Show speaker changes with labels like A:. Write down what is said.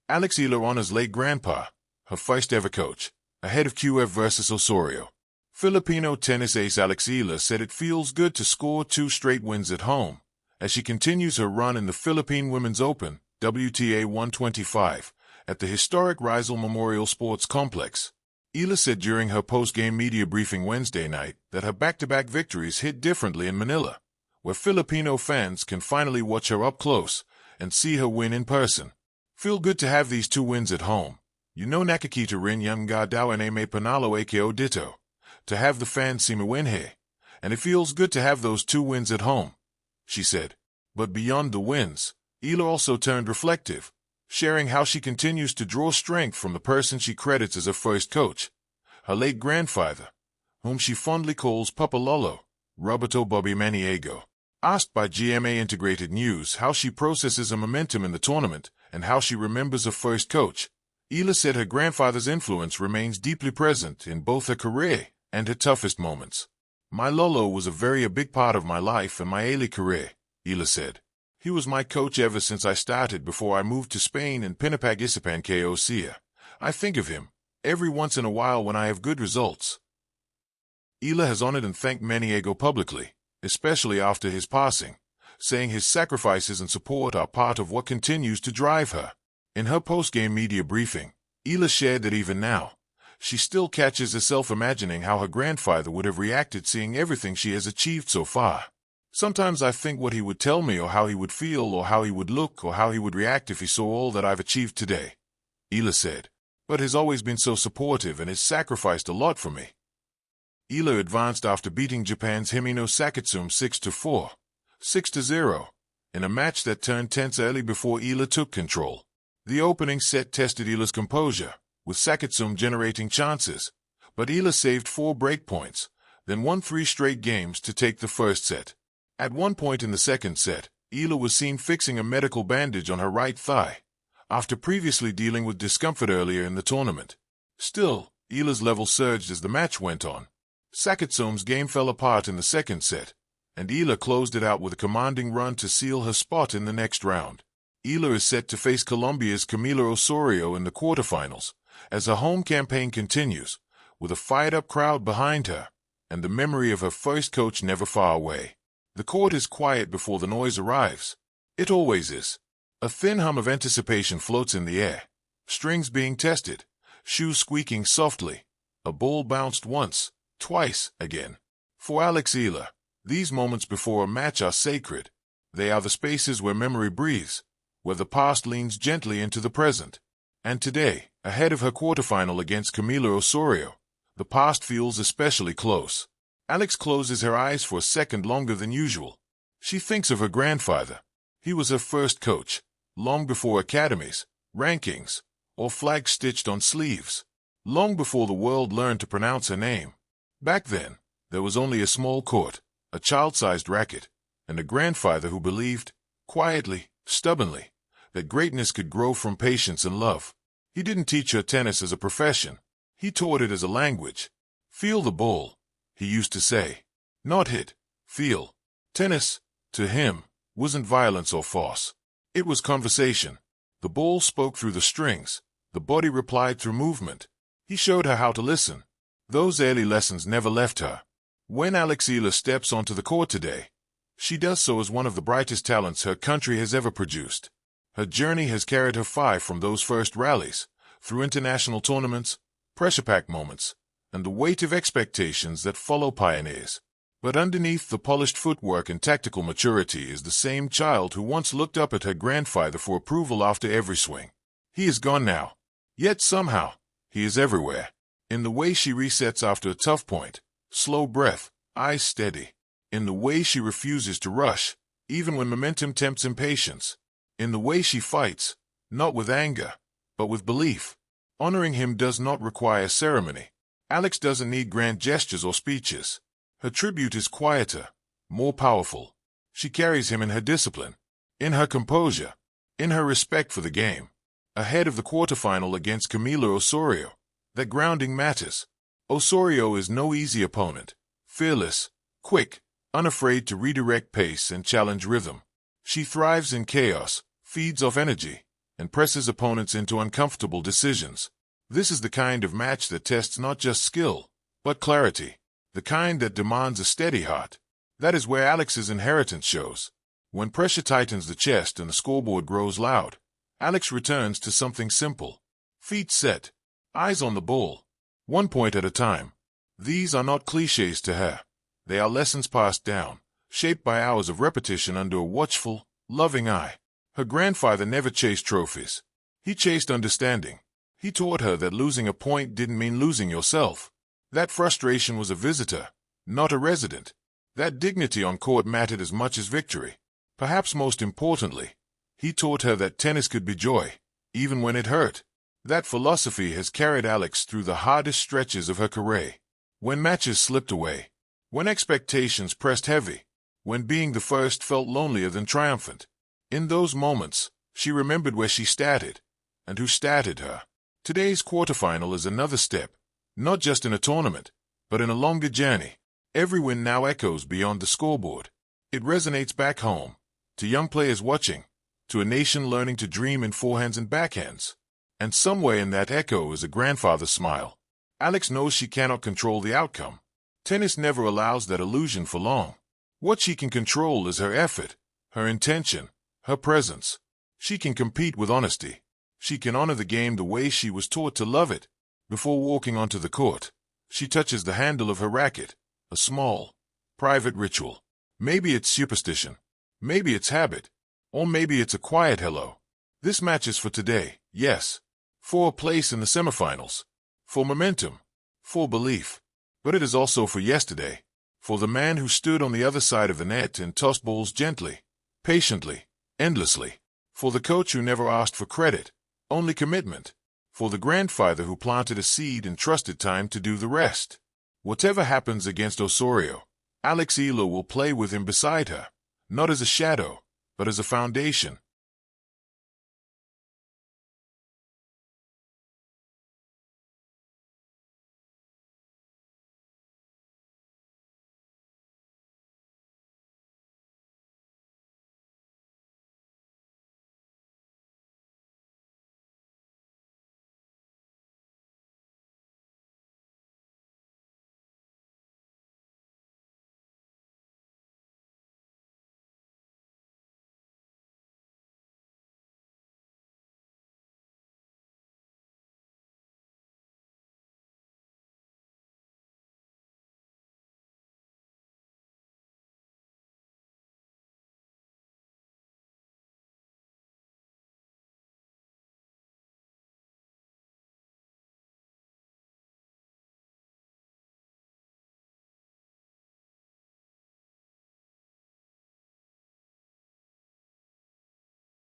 A: Eala honors late grandpa, her first ever coach, ahead of QF versus Osorio. Filipino tennis ace Eala said it feels good to score 2 straight wins at home, as she continues her run in the Philippine Women's Open, WTA 125, at the historic Rizal Memorial Sports Complex. Eala said during her post-game media briefing Wednesday night that her back-to-back victories hit differently in Manila, where Filipino fans can finally watch her up close and see her win in person. Feel good to have these 2 wins at home. You know nakikita rin yung nga daw na may panalo ako dito. To have the fans see me win here. And it feels good to have those 2 wins at home, she said. But beyond the wins, Eala also turned reflective, sharing how she continues to draw strength from the person she credits as her first coach, her late grandfather, whom she fondly calls Papa Lolo, Roberto Bobby Maniego. Asked by GMA Integrated News how she processes her momentum in the tournament and how she remembers her first coach, Eala said her grandfather's influence remains deeply present in both her career and her toughest moments. My Lolo was a big part of my life and my early career, Eala said. He was my coach ever since I started before I moved to Spain and Pinapag-isipan Kosia. I think of him every once in a while when I have good results. Eala has honored and thanked Maniego publicly, especially after his passing, saying his sacrifices and support are part of what continues to drive her. In her post-game media briefing, Eala shared that even now, she still catches herself imagining how her grandfather would have reacted seeing everything she has achieved so far. Sometimes I think what he would tell me or how he would feel or how he would look or how he would react if he saw all that I've achieved today, Eala said, but has always been so supportive and has sacrificed a lot for me. Eala advanced after beating Japan's Himino Sakitsum 6-4, 6-0, in a match that turned tense early before Eala took control. The opening set tested Eala's composure, with Sakitsum generating chances, but Eala saved 4 break points, then won 3 straight games to take the first set. At one point in the second set, Eala was seen fixing a medical bandage on her right thigh, after previously dealing with discomfort earlier in the tournament. Still, Eala's level surged as the match went on. Sakitsum's game fell apart in the second set, and Eala closed it out with a commanding run to seal her spot in the next round. Eala is set to face Colombia's Camila Osorio in the quarterfinals, as her home campaign continues, with a fired-up crowd behind her, and the memory of her first coach never far away. The court is quiet before the noise arrives. It always is. A thin hum of anticipation floats in the air, strings being tested, shoes squeaking softly, a ball bounced once, twice, again. For Eala, these moments before a match are sacred. They are the spaces where memory breathes, where the past leans gently into the present. And today, ahead of her quarterfinal against Camila Osorio, the past feels especially close. Alex closes her eyes for a second longer than usual. She thinks of her grandfather. He was her first coach, long before academies, rankings, or flags stitched on sleeves. Long before the world learned to pronounce her name. Back then, there was only a small court, a child-sized racket, and a grandfather who believed, quietly, stubbornly, that greatness could grow from patience and love. He didn't teach her tennis as a profession. He taught it as a language. Feel the ball, he used to say. Not hit, feel. Tennis, to him, wasn't violence or force. It was conversation. The ball spoke through the strings. The body replied through movement. He showed her how to listen. Those early lessons never left her. When Eala steps onto the court today, she does so as one of the brightest talents her country has ever produced. Her journey has carried her far from those first rallies, through international tournaments, pressure-packed moments, and the weight of expectations that follow pioneers. But underneath the polished footwork and tactical maturity is the same child who once looked up at her grandfather for approval after every swing. He is gone now. Yet somehow, he is everywhere. In the way she resets after a tough point, slow breath, eyes steady. In the way she refuses to rush, even when momentum tempts impatience. In the way she fights, not with anger, but with belief. Honoring him does not require ceremony. Alex doesn't need grand gestures or speeches. Her tribute is quieter, more powerful. She carries him in her discipline, in her composure, in her respect for the game. Ahead of the quarterfinal against Camila Osorio, that grounding matters. Osorio is no easy opponent. Fearless, quick, unafraid to redirect pace and challenge rhythm. She thrives in chaos, feeds off energy, and presses opponents into uncomfortable decisions. This is the kind of match that tests not just skill, but clarity, the kind that demands a steady heart. That is where Alex's inheritance shows. When pressure tightens the chest and the scoreboard grows loud, Alex returns to something simple. Feet set, eyes on the ball, 1 point at a time. These are not cliches to her. They are lessons passed down, shaped by hours of repetition under a watchful, loving eye. Her grandfather never chased trophies. He chased understanding. He taught her that losing a point didn't mean losing yourself. That frustration was a visitor, not a resident. That dignity on court mattered as much as victory. Perhaps most importantly, he taught her that tennis could be joy, even when it hurt. That philosophy has carried Alex through the hardest stretches of her career. When matches slipped away, when expectations pressed heavy, when being the first felt lonelier than triumphant. In those moments, she remembered where she started, and who started her. Today's quarterfinal is another step, not just in a tournament, but in a longer journey. Every win now echoes beyond the scoreboard. It resonates back home, to young players watching, to a nation learning to dream in forehands and backhands. And somewhere in that echo is a grandfather's smile. Alex knows she cannot control the outcome. Tennis never allows that illusion for long. What she can control is her effort, her intention, her presence. She can compete with honesty. She can honor the game the way she was taught to love it. Before walking onto the court, she touches the handle of her racket, a small, private ritual. Maybe it's superstition, maybe it's habit, or maybe it's a quiet hello. This match is for today, yes, for a place in the semifinals, for momentum, for belief. But it is also for yesterday, for the man who stood on the other side of the net and tossed balls gently, patiently, endlessly, for the coach who never asked for credit, only commitment, for the grandfather who planted a seed and trusted time to do the rest. Whatever happens against Osorio, Alex Eala will play with him beside her, not as a shadow, but as a foundation,